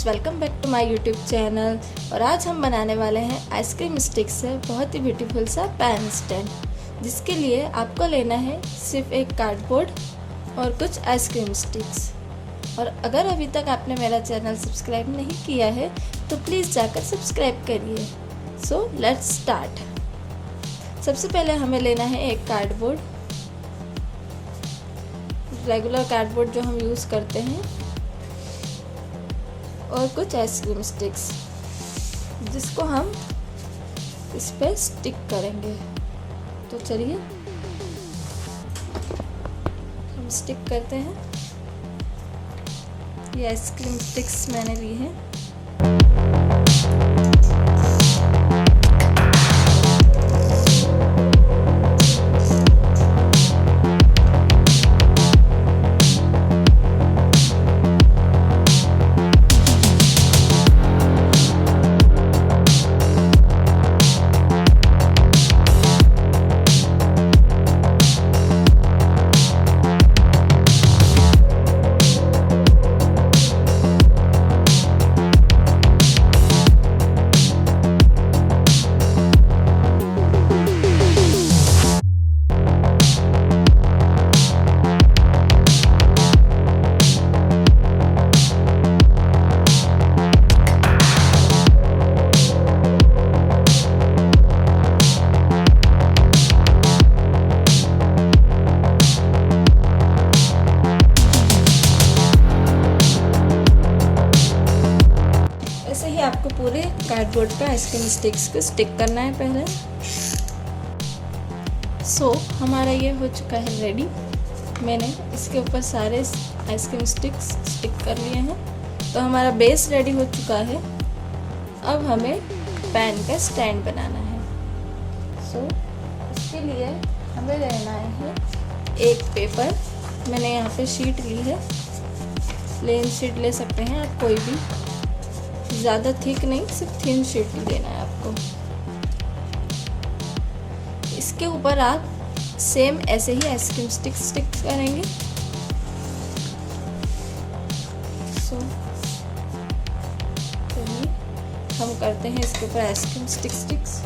Friends, welcome back to my YouTube channel. और आज हम बनाने वाले हैं आइसक्रीम स्टिक से बहुत ही ब्यूटीफुल सा पैन स्टैंड, जिसके लिए आपको लेना है सिर्फ एक कार्डबोर्ड और कुछ आइसक्रीम स्टिक्स। और अगर अभी तक आपने मेरा चैनल सब्सक्राइब नहीं किया है तो प्लीज़ जाकर सब्सक्राइब करिए। So let's start. सबसे पहले हमें लेना है एक कार्डबोर्ड, रेगुलर कार्डबोर्ड जो हम यूज़ करते हैं, और कुछ आइसक्रीम स्टिक्स जिसको हम इस पे स्टिक करेंगे। तो चलिए हम स्टिक करते हैं। ये आइसक्रीम स्टिक्स मैंने ली हैं। ऐसे ही आपको पूरे कार्डबोर्ड पे आइसक्रीम स्टिक्स को स्टिक करना है पहले। सो हमारा ये हो चुका है रेडी। मैंने इसके ऊपर सारे आइसक्रीम स्टिक्स स्टिक कर लिए हैं। तो हमारा बेस रेडी हो चुका है। अब हमें पैन का स्टैंड बनाना है। सो इसके लिए हमें लेना है एक पेपर। मैंने यहाँ पे शीट ली है, प्लेन शीट ले सकते हैं आप, कोई भी, ज़्यादा थिक नहीं, सिर्फ थिन शीट लेना है आपको। इसके ऊपर आप सेम ऐसे ही आइसक्रीम स्टिक करेंगे। सो चलिए हम करते हैं इसके ऊपर आइसक्रीम स्टिक्स।